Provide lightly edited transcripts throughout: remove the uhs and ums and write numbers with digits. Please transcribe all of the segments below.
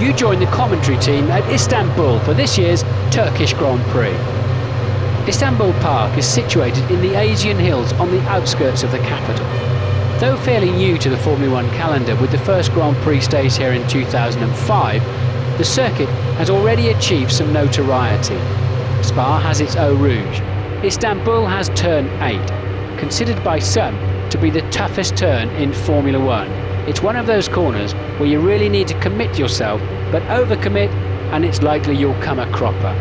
you join the commentary team at Istanbul for this year's Turkish Grand Prix. Istambul Park is situated in the Asian hills on the outskirts of the capital. Though fairly new to the Formula One calendar with the first Grand Prix staged here in 2005, the circuit has already achieved some notoriety. Spa has its Eau Rouge. Istambul has Turn 8, considered by some to be the toughest turn in Formula One. It's one of those corners where you really need to commit yourself, but overcommit and it's likely you'll come a cropper.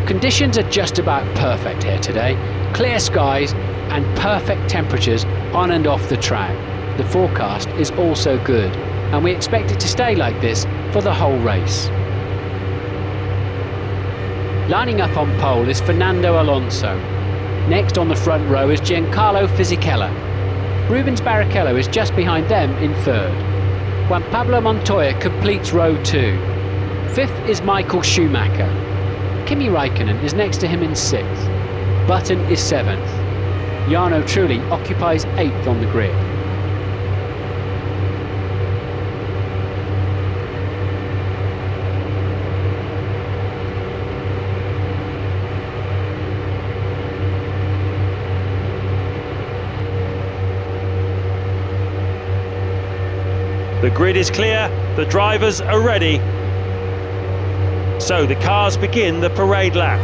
Conditions are just about perfect here today. Clear skies and perfect temperatures on and off the track. The forecast is also good, and we expect it to stay like this for the whole race. Lining up on pole is Fernando Alonso. Next on the front row is Giancarlo Fisichella. Rubens Barrichello is just behind them in third. Juan Pablo Montoya completes row 2. Fifth is Michael Schumacher. Kimi Raikkonen is next to him in 6th. Button is 7th. Jarno Trulli occupies 8th on the grid. The grid is clear, the drivers are ready. So the cars begin the parade lap.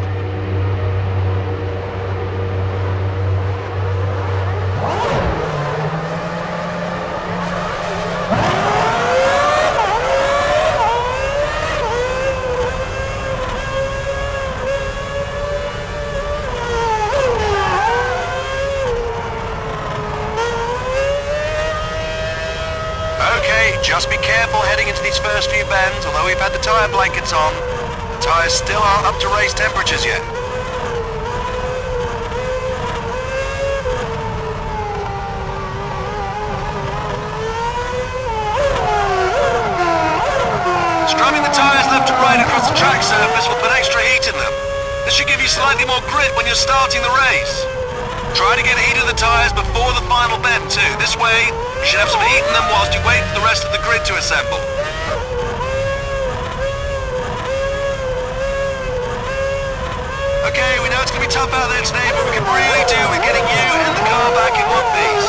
Just be careful heading into these first few bends. Although we've had the tyre blankets on, the tyres still aren't up to race temperatures yet. Scrubbing the tyres left and right across the track surface will put extra heat in them. This should give you slightly more grip when you're starting the race. Try to get heat of the tyres before the final bend too. This way, you should have some heat in them whilst you wait for the rest of the grid to assemble. Okay, we know it's going to be tough out there today, but we can really do with getting you and the car back in one piece.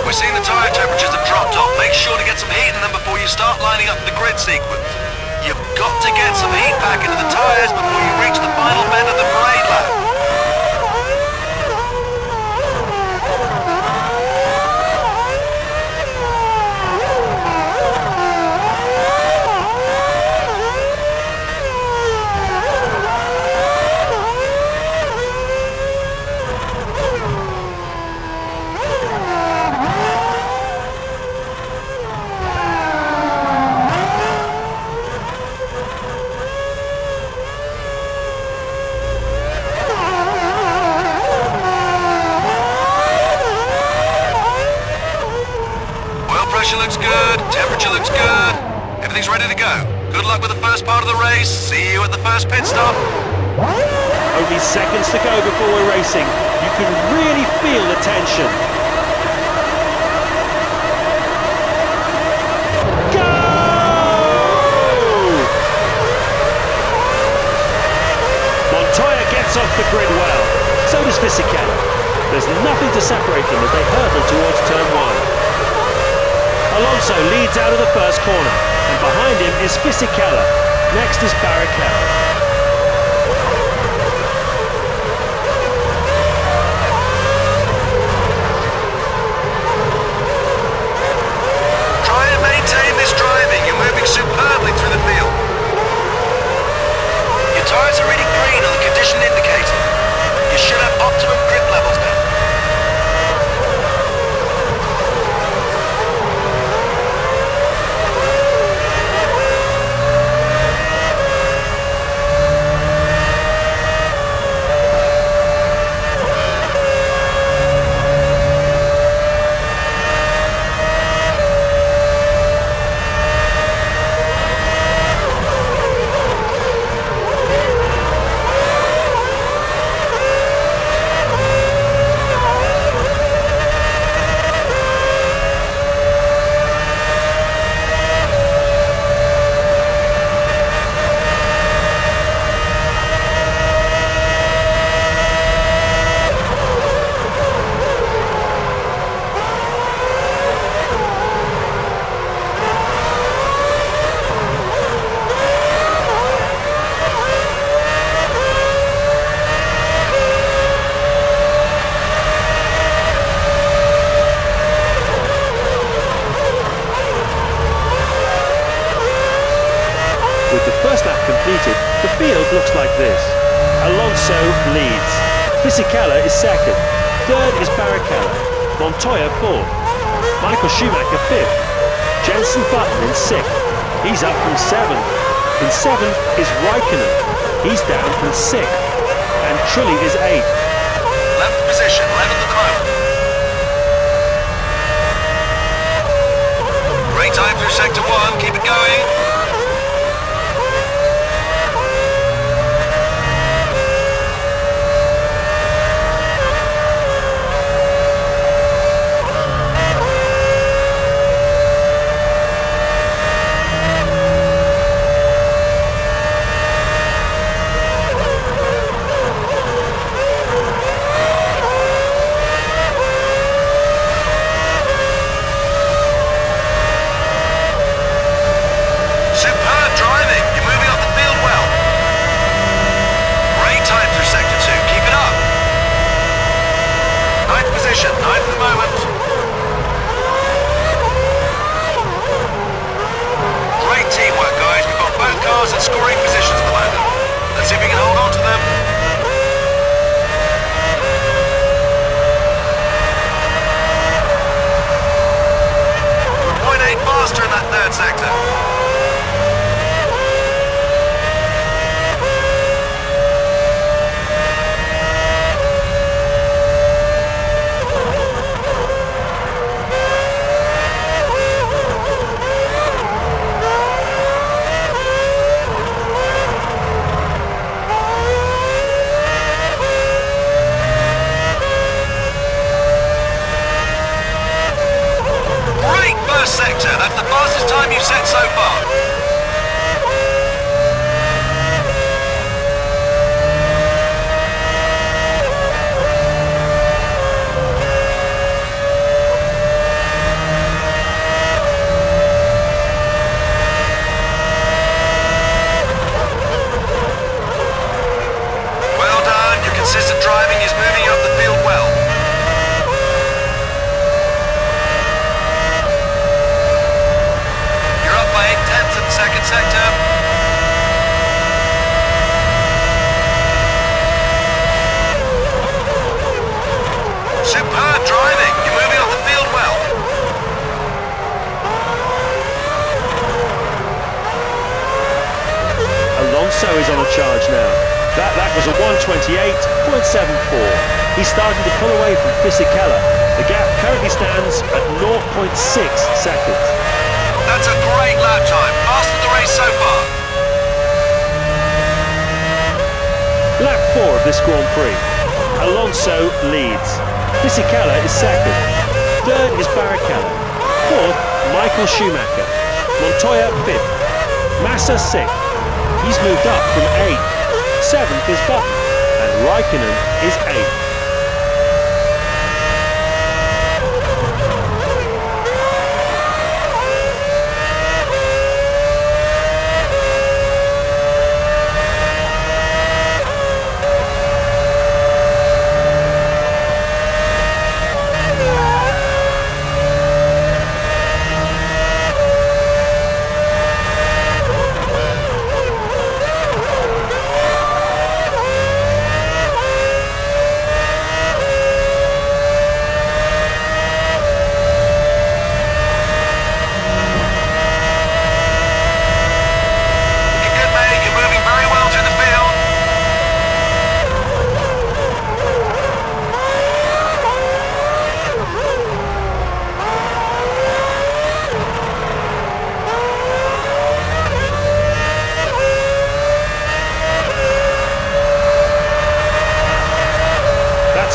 We're seeing the tyre temperatures have dropped off. Make sure to get some heat in them before you start lining up the grid sequence. You've got to get some heat back into the tyres before you reach the final bend of the parade lap. Pressure looks good, temperature looks good, everything's ready to go. Good luck with the first part of the race, see you at the first pit stop. Only seconds to go before we're racing. You can really feel the tension. Go! Montoya gets off the grid well, so does Fisichella. There's nothing to separate them as they hurtle towards turn 1. Alonso leads out of the first corner, and behind him is Fisichella. Next is Barrichello. lap completed, the field looks like this. Alonso leads. Fisichella is second. Third is Barrichello. Montoya fourth. Michael Schumacher fifth. Jenson Button in sixth. He's up from seventh. In seventh is Raikkonen. He's down from sixth. And Trulli is eighth. 11th position, 11th at the moment. Great time through sector 1, keep it going. Scoring positions at the moment. Let's see if we can hold on to them. We're 0.8 faster in that third sector. Sector, that's the fastest time you've set so far. Well done, your consistent driving is moving you up the field well. Second sector. Superb driving. You're moving off the field well. Alonso is on a charge now. That was a 1:28.74. He's starting to pull away from Fisichella. The gap currently stands at 0.6 seconds. That's a great lap time. Faster the race so far. Lap 4 of this Grand Prix. Alonso leads. Fisichella is second. Third is Barrichello. Fourth, Michael Schumacher. Montoya fifth. Massa sixth. He's moved up from eighth. Seventh is Button. And Raikkonen is eighth.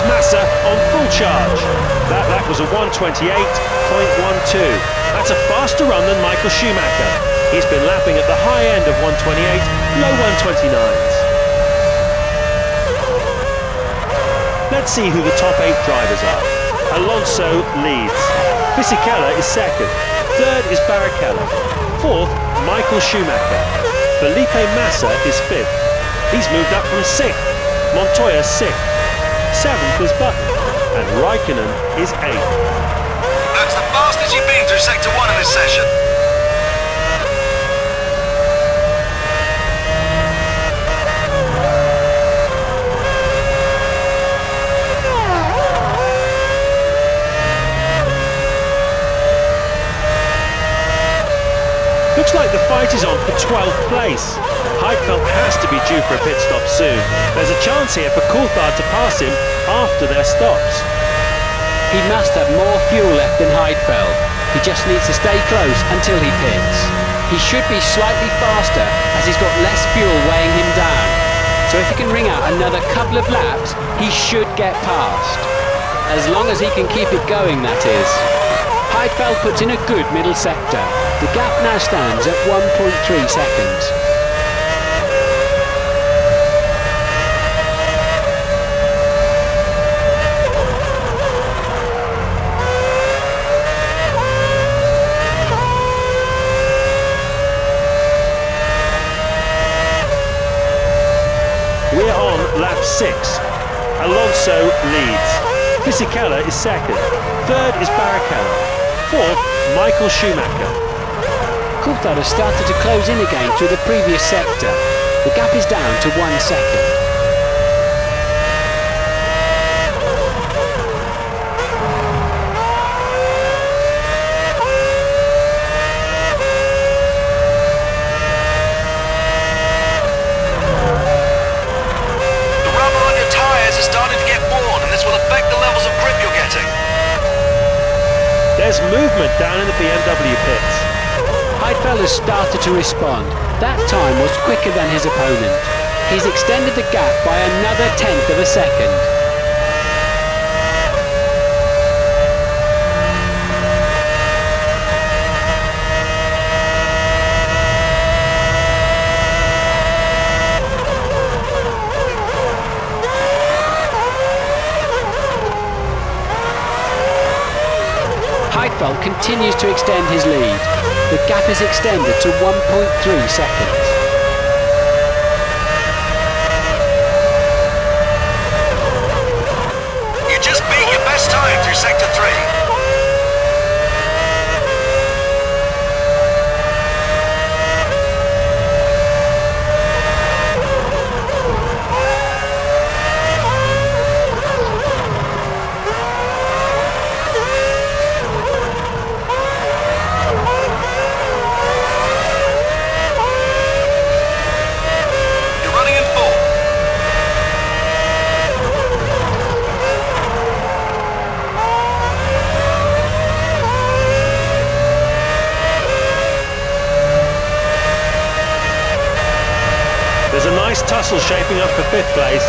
Massa on full charge. That was a 1:28.12. That's a faster run than Michael Schumacher. He's been lapping at the high end of 1:28, low 1:29s. Let's see who the top 8 drivers are. Alonso leads. Fisichella is second. Third is Barrichello. Fourth, Michael Schumacher. Felipe Massa is fifth. He's moved up from sixth. Montoya sixth. Seventh is Button, and Raikkonen is eighth. That's the fastest you've been through Sector 1 in this session. Looks like the fight is on for 12th place. Heidfeld has to be due for a pit stop soon. There's a chance here for Coulthard to pass him after their stops. He must have more fuel left than Heidfeld. He just needs to stay close until he pits. He should be slightly faster as he's got less fuel weighing him down. So if he can wring out another couple of laps, he should get past. As long as he can keep it going, that is. Heidfeld puts in a good middle sector. The gap now stands at 1.3 seconds. We're on lap 6. Alonso leads. Fisichella is second. Third is Barrichello. Fourth, Michael Schumacher. Coulthard has started to close in again through the previous sector. The gap is down to 1 second. There's movement down in the BMW pits. Heidfeld has started to respond. That time was quicker than his opponent. He's extended the gap by another 1/10 of a second. Heidfeld continues to extend his lead. The gap is extended to 1.3 seconds. You just beat your best time through Sector 3. There's a nice tussle shaping up for 5th place.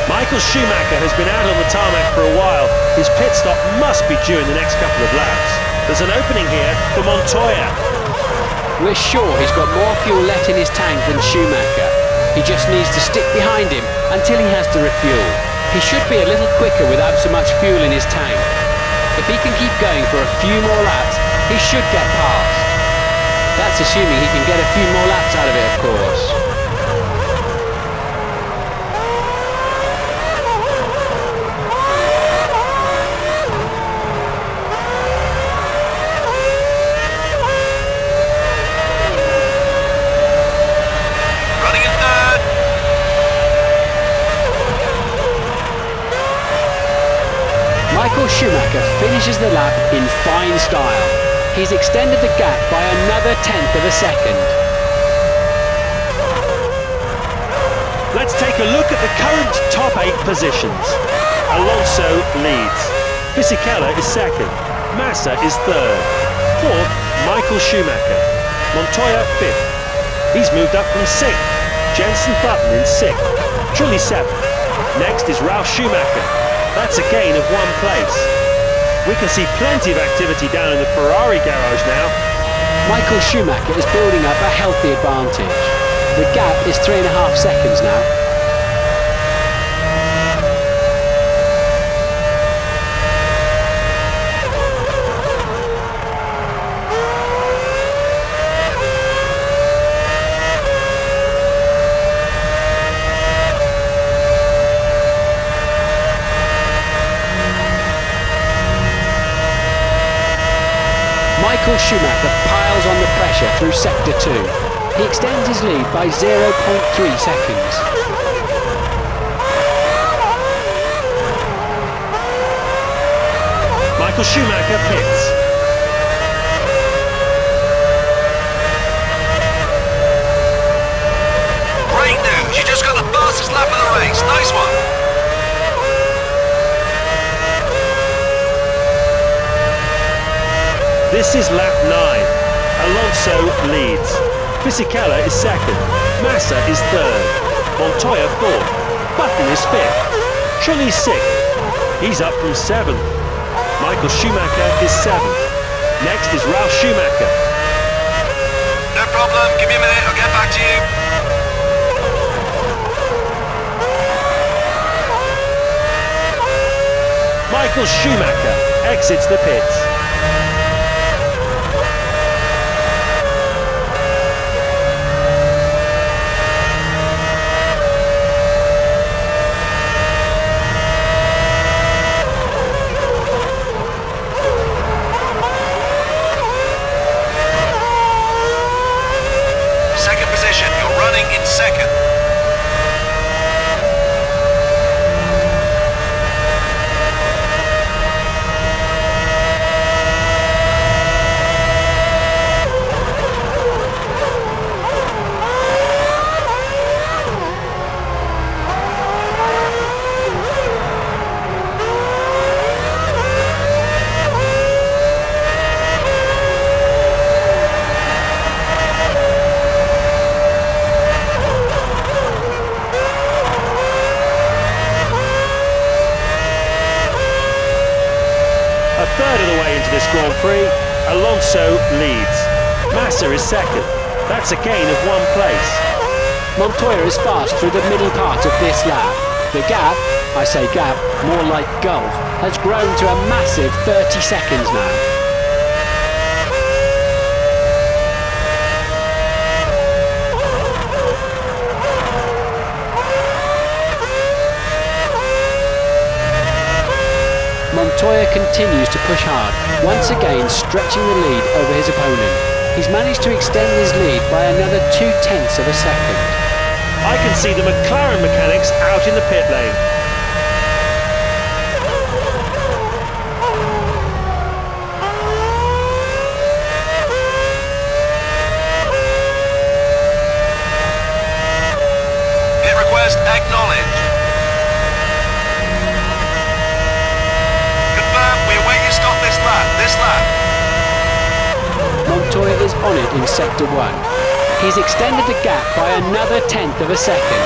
Michael Schumacher has been out on the tarmac for a while. His pit stop must be due in the next couple of laps. There's an opening here for Montoya. We're sure he's got more fuel left in his tank than Schumacher. He just needs to stick behind him until he has to refuel. He should be a little quicker without so much fuel in his tank. If he can keep going for a few more laps, he should get past. That's assuming he can get a few more laps out of it, of course. Michael Schumacher finishes the lap in fine style. He's extended the gap by another 1/10 of a second. Let's take a look at the current top 8 positions. Alonso leads. Fisichella is second. Massa is third. Fourth, Michael Schumacher. Montoya 5th. He's moved up from 6th. Jenson Button in 6th. Trulli 7th. Next is Ralf Schumacher. That's a gain of 1 place. We can see plenty of activity down in the Ferrari garage now. Michael Schumacher is building up a healthy advantage. The gap is 3.5 seconds now. Michael Schumacher piles on the pressure through Sector 2. He extends his lead by 0.3 seconds. Michael Schumacher pits. This is lap 9. Alonso leads. Fisichella is second. Massa is third. Montoya fourth. Button is fifth. Trulli's sixth. He's up from seventh. Michael Schumacher is seventh. Next is Ralf Schumacher. No problem, give me a minute, I'll get back to you. Michael Schumacher exits the pits. Second position, you're running in second. A third of the way into this Grand Prix, Alonso leads. Massa is second. That's a gain of 1 place. Montoya is fast through the middle part of this lap. The gap, I say gap, more like gulf, has grown to a massive 30 seconds now. Montoya continues to push hard, once again stretching the lead over his opponent. He's managed to extend his lead by another 0.2 of a second. I can see the McLaren mechanics out in the pit lane. Pit request acknowledged. Confirm, we await your stop this lap. Montoya is on it in sector 1. He's extended the gap by another 0.1 of a second.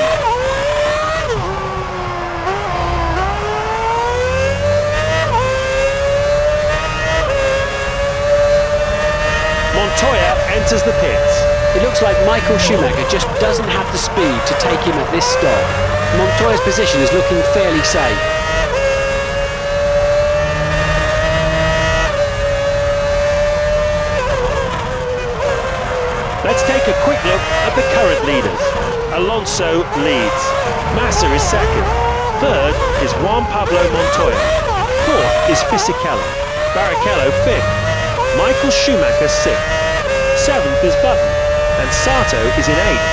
Montoya enters the pits. It looks like Michael Schumacher just doesn't have the speed to take him at this stop. Montoya's position is looking fairly safe. Let's take a quick look at the current leaders. Alonso leads. Massa is second. Third is Juan Pablo Montoya. Fourth is Fisichella. Barrichello fifth. Michael Schumacher sixth. Seventh is Button. And Sato is in eighth.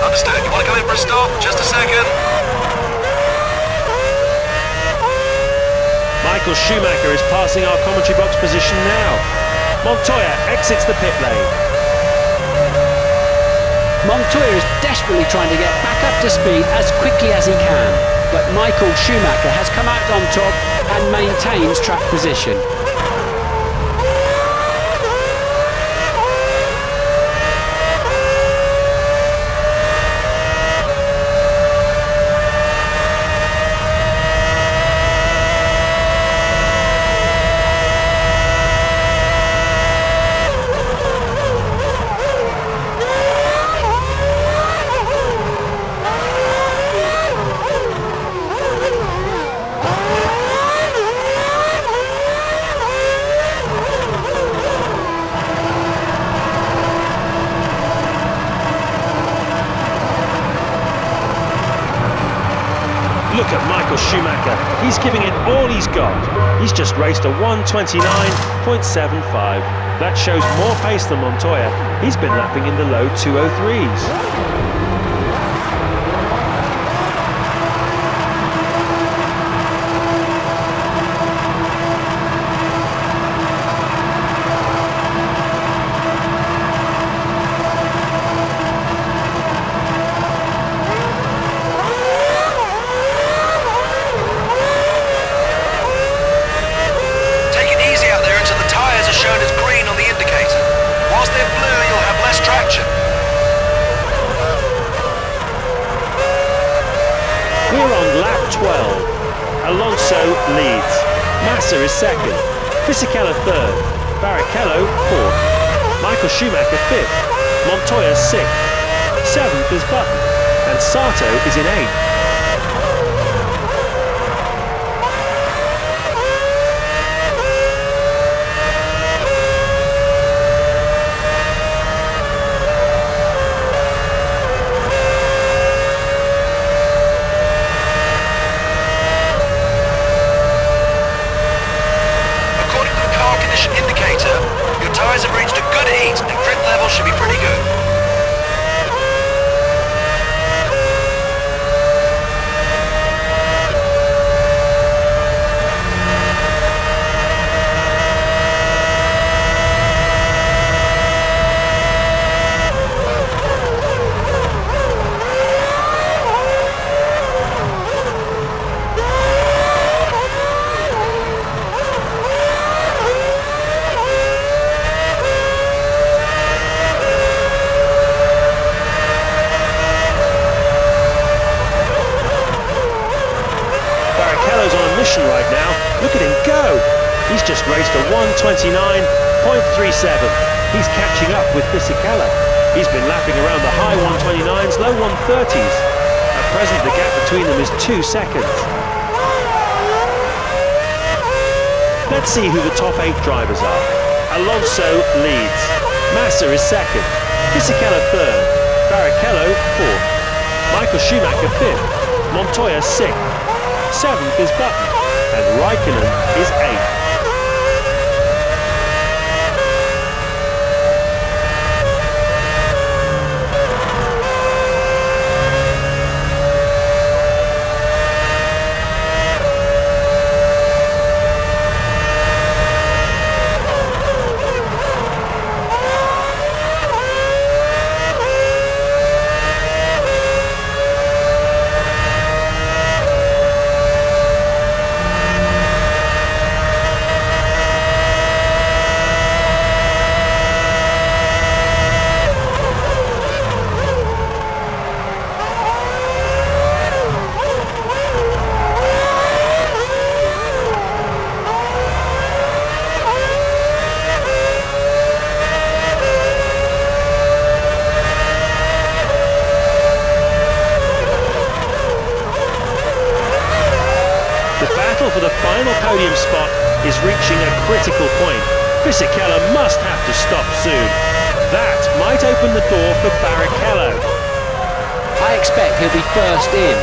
Understood, you want to come in for a stop? Just a second. Michael Schumacher is passing our commentary box position now. Montoya exits the pit lane. Montoya is desperately trying to get back up to speed as quickly as he can, but Michael Schumacher has come out on top and maintains track position. Look at Michael Schumacher. He's giving it all he's got. He's just raced a 1:29.75. That shows more pace than Montoya. He's been lapping in the low 2:03s. Take it easy out there until the tyres are shown as green We're on lap 12. Alonso leads. Massa is second. Fisichella third. Barrichello fourth. Michael Schumacher fifth. Montoya sixth. Seventh is Button. And Sato is in eighth. Indicator, your tyres have reached a good heat and grip level should be pretty good. Right now, look at him go! He's just raced a 1:29.37. He's catching up with Fisichella. He's been lapping around the high 129s, low 130s. At present, the gap between them is 2 seconds. Let's see who the top 8 drivers are. Alonso leads. Massa is second. Fisichella third. Barrichello fourth. Michael Schumacher fifth. Montoya sixth. Seventh is Button, and Raikkonen is eighth. For the final podium spot is reaching a critical point. Fisichella must have to stop soon. That might open the door for Barrichello. I expect he'll be first in.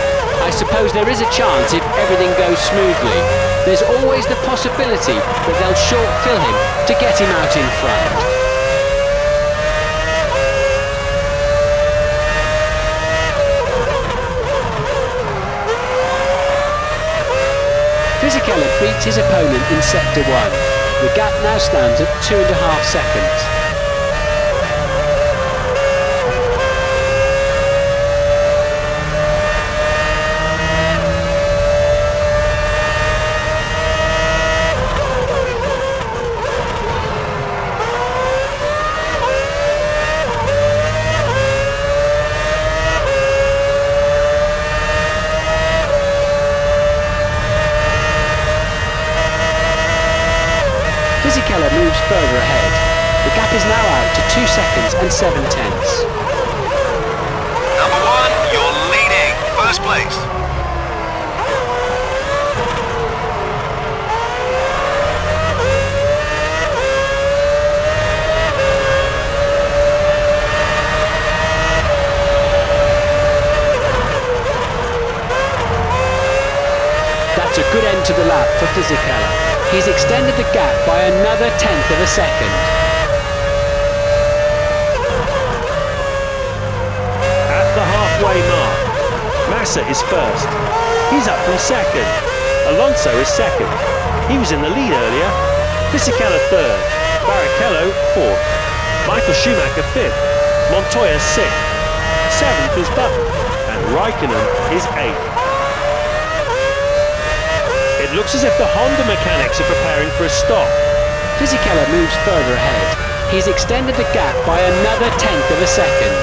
I suppose there is a chance if everything goes smoothly. There's always the possibility that they'll short-fill him to get him out in front. Fisichella beats his opponent in sector 1. The gap now stands at 2.5 seconds. Fisichella moves further ahead. The gap is now out to 2 seconds and 7 tenths. Number 1, you're leading. First place. That's a good end to the lap for Fisichella. He's extended the gap by another 1/10 of a second. At the halfway mark, Massa is first. He's up from second. Alonso is second. He was in the lead earlier. Fisichella third. Barrichello fourth. Michael Schumacher fifth. Montoya sixth. Seventh is Button. And Raikkonen is eighth. It looks as if the Honda mechanics are preparing for a stop. Fisichella moves further ahead. He's extended the gap by another 1/10 of a second.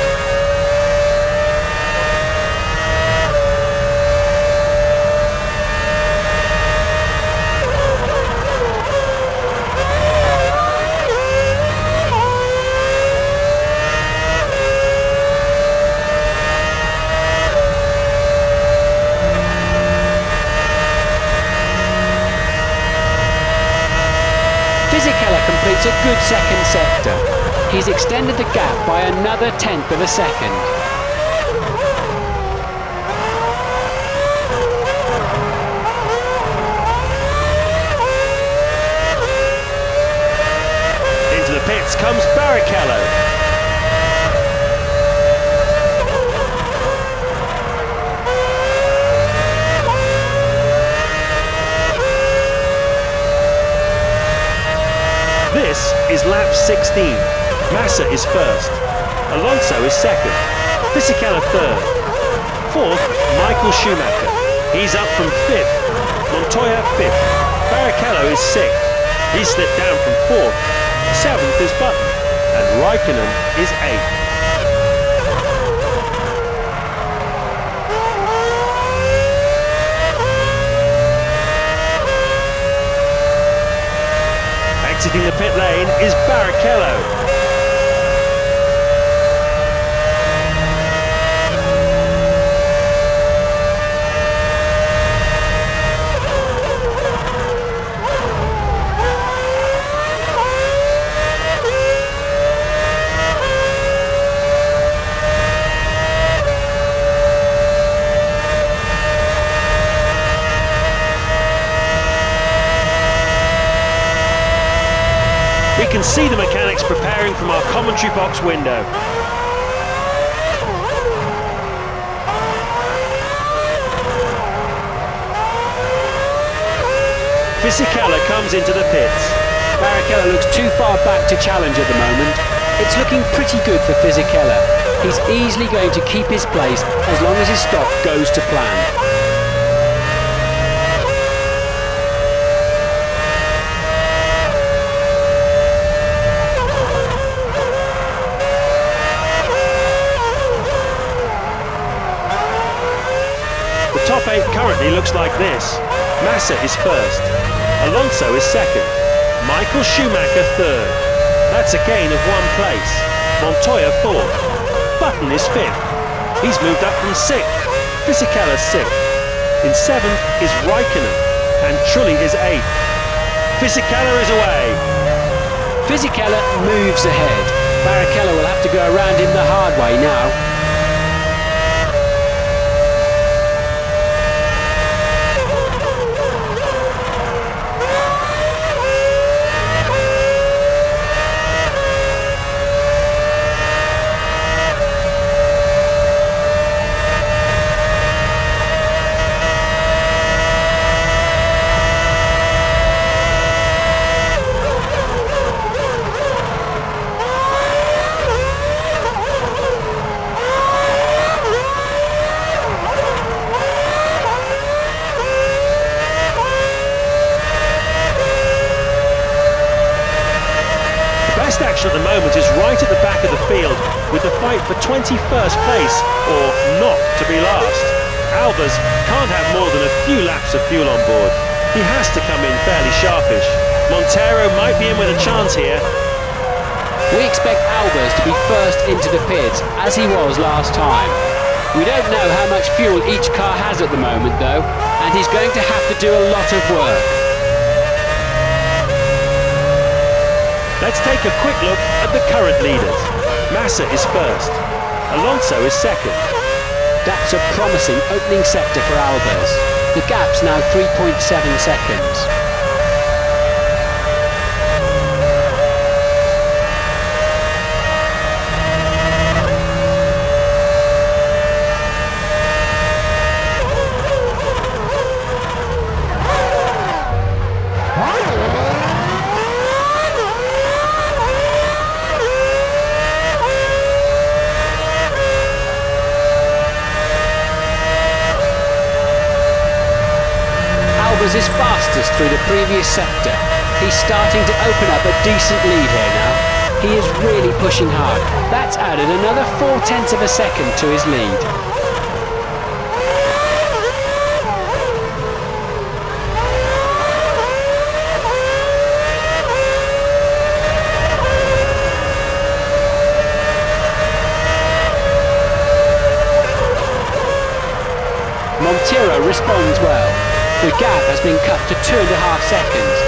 It's a good second sector. He's extended the gap by another tenth of a second. Into the pits comes Barrichello. This is lap 16. Massa is first. Alonso is second. Fisichella third. Fourth, Michael Schumacher. He's up from fifth. Montoya fifth. Barrichello is sixth. He slipped down from fourth. Seventh is Button. And Raikkonen is eighth. Exiting the pit lane is Barrichello. We can see the mechanics preparing from our commentary box window. Fisichella comes into the pits. Barrichello looks too far back to challenge at the moment. It's looking pretty good for Fisichella. He's easily going to keep his place as long as his stop goes to plan. The top 8 currently looks like this. Massa is first. Alonso is second. Michael Schumacher third. That's a gain of 1 place. Montoya fourth. Button is fifth. He's moved up from sixth. Fisichella sixth. In seventh is Raikkonen. And Trulli is eighth. Fisichella is away. Fisichella moves ahead. Barrichello will have to go around him the hard way now. Best action at the moment is right at the back of the field with the fight for 21st place, or not to be last. Albers can't have more than a few laps of fuel on board. He has to come in fairly sharpish. Montero might be in with a chance here. We expect Albers to be first into the pits, as he was last time. We don't know how much fuel each car has at the moment though, and he's going to have to do a lot of work. Let's take a quick look at the current leaders. Massa is first. Alonso is second. That's a promising opening sector for Albers. The gap's now 3.7 seconds. Albers is fastest through the previous sector. He's starting to open up a decent lead here now. He is really pushing hard. That's added another 0.4 of a second to his lead. Montero responds well. The gap has been cut to 2.5 seconds.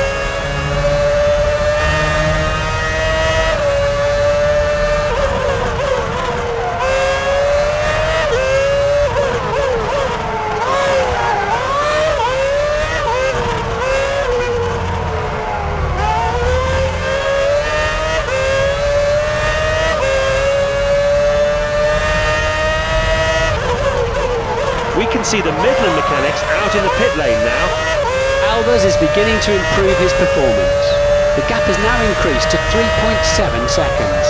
We can see the Midland mechanics out in the pit lane now. Albers is beginning to improve his performance. The gap has now increased to 3.7 seconds.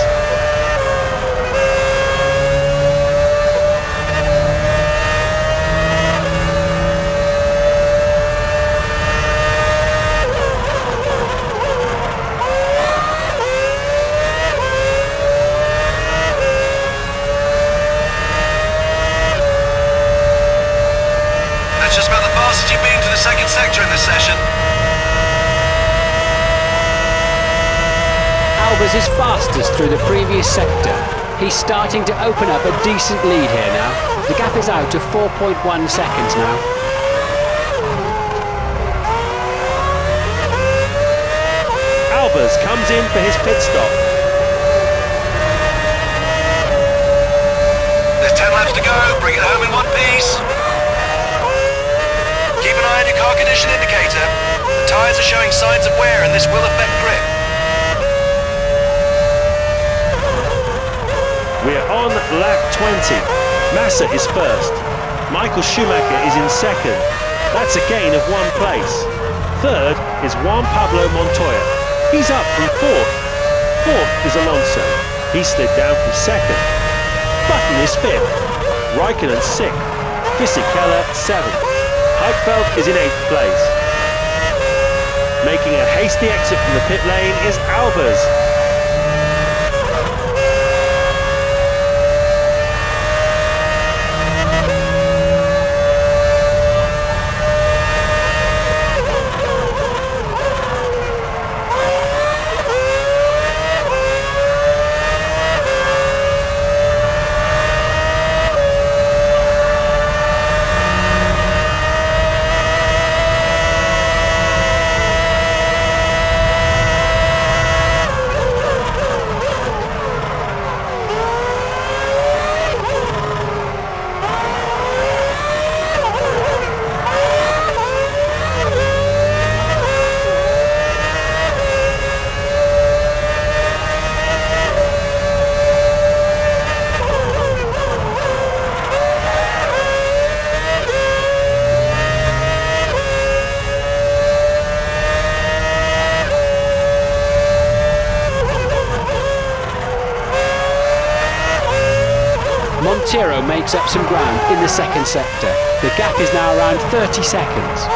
That's just about the fastest you've been to the second sector in this session. Albers is fastest through the previous sector. He's starting to open up a decent lead here now. The gap is out to 4.1 seconds now. Albers comes in for his pit stop. There's 10 laps to go. Bring it home in one piece. Keep an eye on your car condition indicator. The tyres are showing signs of wear and this will affect grip. We're on lap 20. Massa is first. Michael Schumacher is in second. That's a gain of 1 place. Third is Juan Pablo Montoya. He's up from fourth. Fourth is Alonso. He slid down from second. Button is fifth. Raikkonen sixth. Fisichella seventh. Heidfeld is in 8th place. Making a hasty exit from the pit lane is Albers. Montero makes up some ground in the second sector. The gap is now around 30 seconds.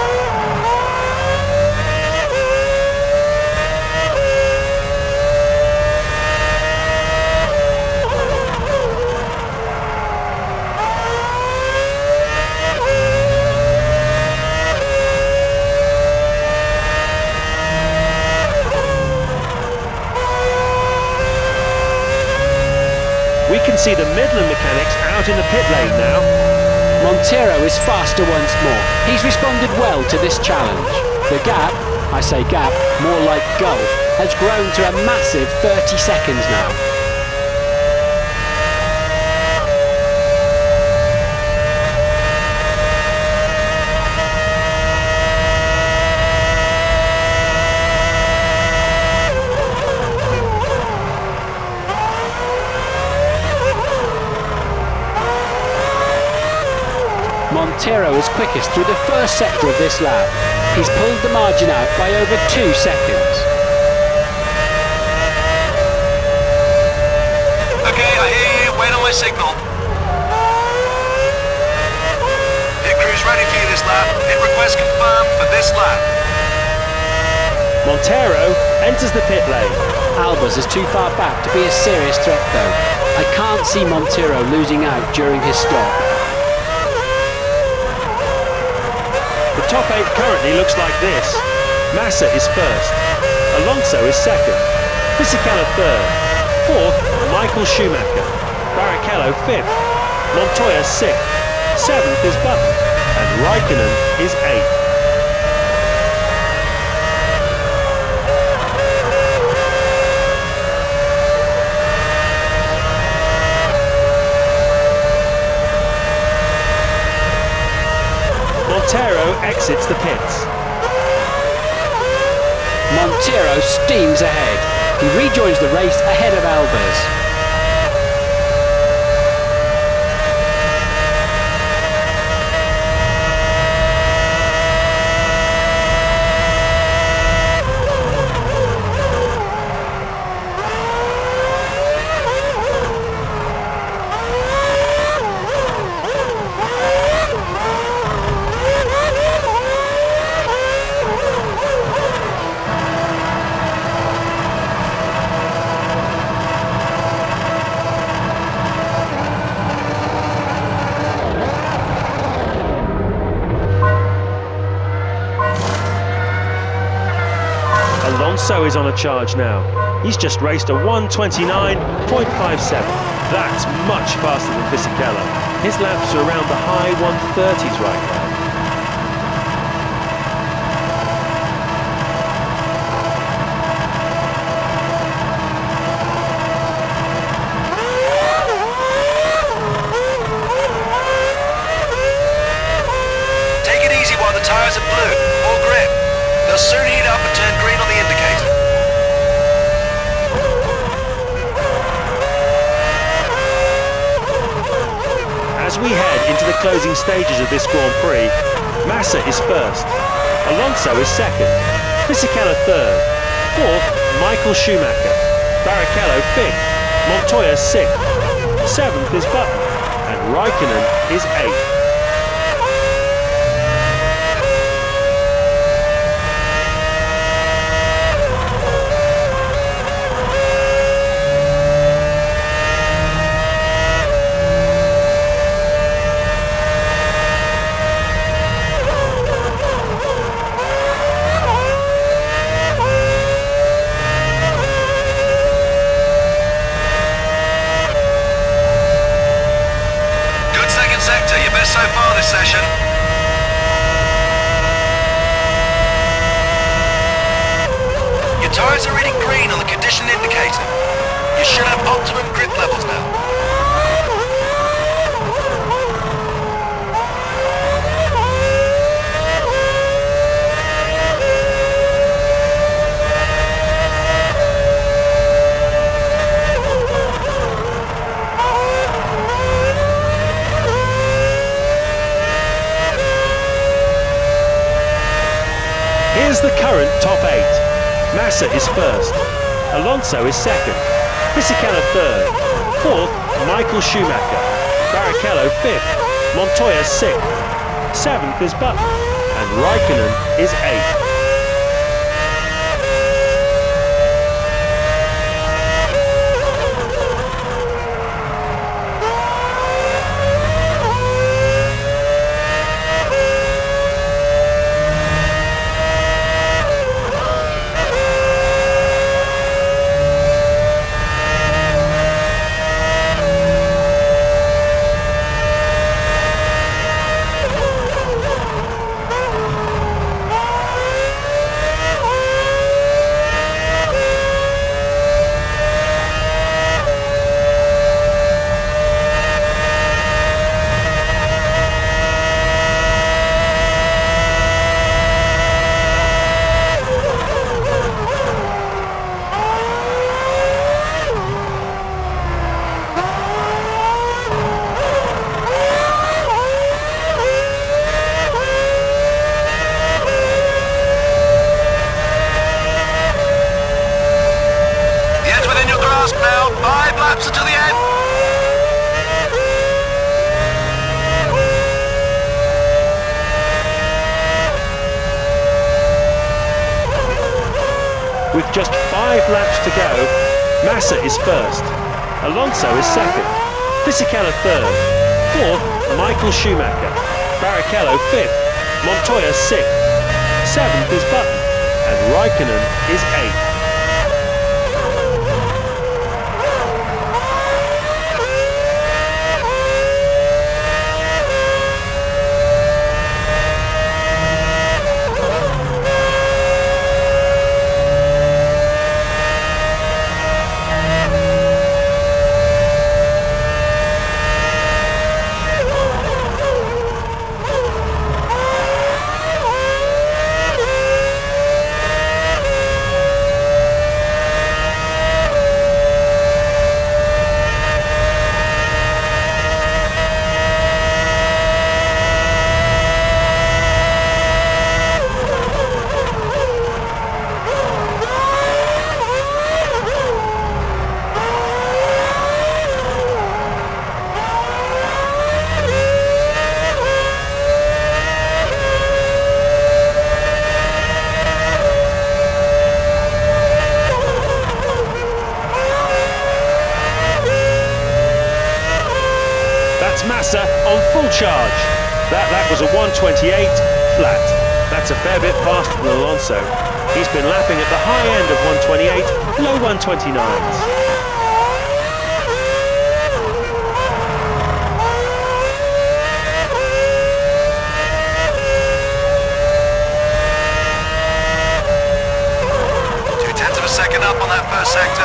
We can see the Midland mechanics out in the pit lane now. Montero is faster once more. He's responded well to this challenge. The gap, I say gap, more like gulf, has grown to a massive 30 seconds now. Montero is quickest through the first sector of this lap. He's pulled the margin out by over 2 seconds. Okay, I hear you. Wait on my signal. Pit crew's ready for you this lap. Pit request confirmed for this lap. Montero enters the pit lane. Albers is too far back to be a serious threat though. I can't see Montero losing out during his stop. The top 8 currently looks like this. Massa is first. Alonso is second. Fisichella third. Fourth, Michael Schumacher. Barrichello fifth. Montoya sixth. Seventh is Button. And Raikkonen is eighth. Montero exits the pits. Montero steams ahead. He rejoins the race ahead of Albers. Alonso is on a charge now. He's just raced a 1:29.57. That's much faster than Fisichella. His laps are around the high 1:30s right now. Take it easy while the tyres are blue. More grip. They'll soon heat up and turn green on the indicator. As we head into the closing stages of this Grand Prix, Massa is first, Alonso is second, Fisichella third, fourth Michael Schumacher, Barrichello fifth, Montoya sixth, seventh is Button, and Raikkonen is eighth. So far this session. Your tyres are reading green on the condition indicator. You should have optimum grip levels now. Here's the current top 8. Massa is first, Alonso is second, Fisichella third, fourth Michael Schumacher, Barrichello fifth, Montoya sixth, seventh is Button, and Raikkonen is eighth. Now, 5 laps until the end. With just 5 laps to go, Massa is first, Alonso is second, Fisichella third, fourth Michael Schumacher, Barrichello fifth, Montoya sixth, seventh is Button, and Raikkonen is eighth. Massa on full charge. That lap was a 1:28 flat. That's a fair bit faster than Alonso. He's been lapping at the high end of 128, low 129s. Second up on that first sector.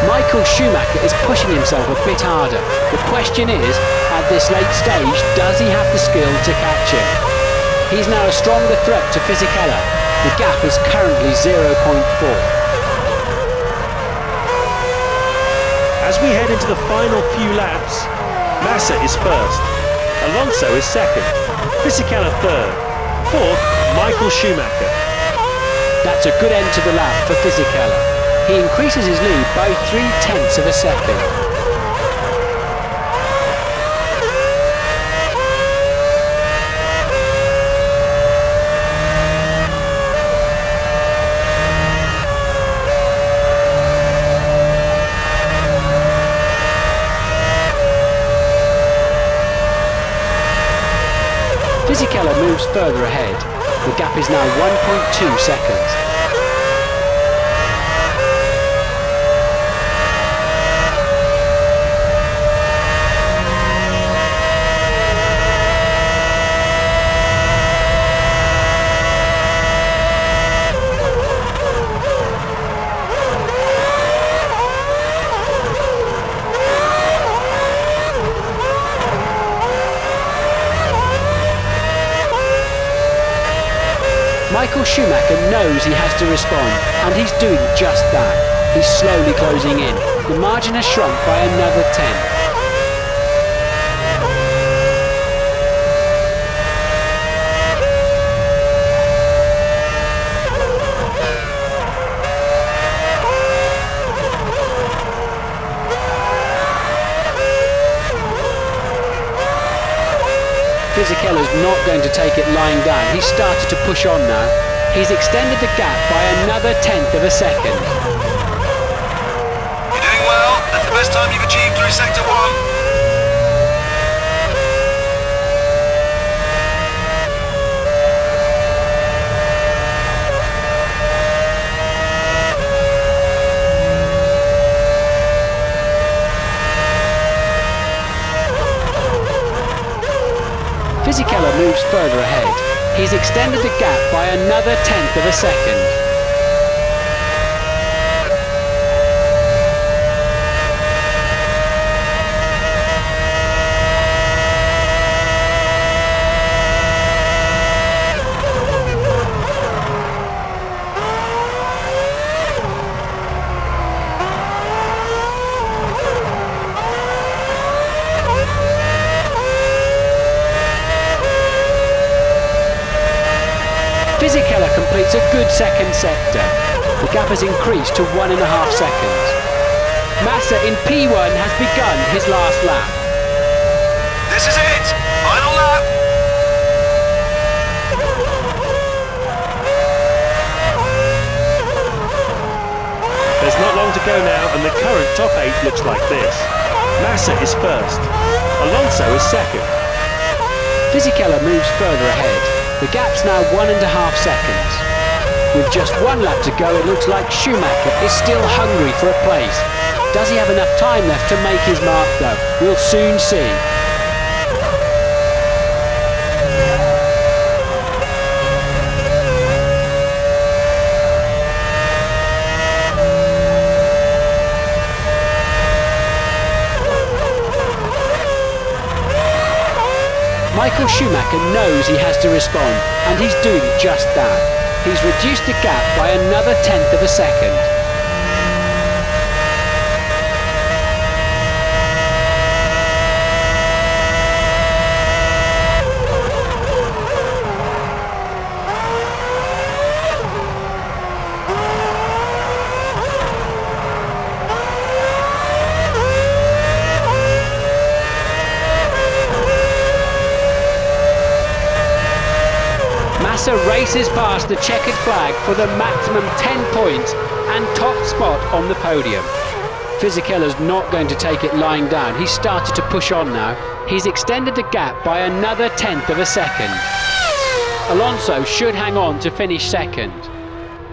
Michael Schumacher is pushing himself a bit harder. The question is, at this late stage, does he have the skill to catch him? He's now a stronger threat to Fisichella. The gap is currently 0.4. As we head into the final few laps, Massa is first, Alonso is second, Fisichella third, fourth, Michael Schumacher. That's a good end to the lap for Fisichella. He increases his lead by 0.3 of a second. Fisichella moves further ahead. The gap is now 1.2 seconds. Michael Schumacher knows he has to respond, and he's doing just that. He's slowly closing in. The margin has shrunk by another 10. Fisichella's not going to take it lying down. He's started to push on now. He's extended the gap by another 1/10 of a second. You're doing well. That's the best time you've achieved through Sector 1. Fisichella moves further ahead. He's extended the gap by another 1/10 of a second. Fisichella completes a good second sector. The gap has increased to 1.5 seconds. Massa in P1 has begun his last lap. This is it! Final lap! There's not long to go now, and the current top 8 looks like this. Massa is first, Alonso is second. Fisichella moves further ahead. The gap's now 1.5 seconds. With just one lap to go, it looks like Schumacher is still hungry for a place. Does he have enough time left to make his mark though? We'll soon see. Michael Schumacher knows he has to respond, and he's doing just that. He's reduced the gap by another tenth of a second. Massa races past the checkered flag for the maximum 10 points and top spot on the podium. Fisichella's not going to take it lying down. He's started to push on now. He's extended the gap by another tenth of a second. Alonso should hang on to finish second.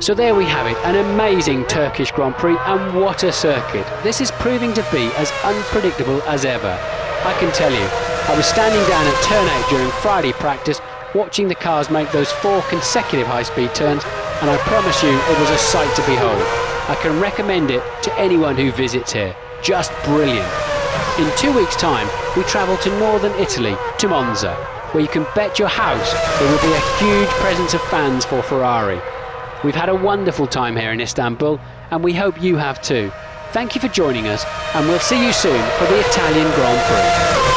So there we have it, an amazing Turkish Grand Prix, and what a circuit. This is proving to be as unpredictable as ever. I can tell you, I was standing down at turn 8 during Friday practice, watching the cars make those 4 consecutive high-speed turns, and I promise you it was a sight to behold. I can recommend it to anyone who visits here. Just brilliant. In 2 weeks' time, we travel to northern Italy, to Monza, where you can bet your house there will be a huge presence of fans for Ferrari. We've had a wonderful time here in Istanbul, and we hope you have too. Thank you for joining us, and we'll see you soon for the Italian Grand Prix.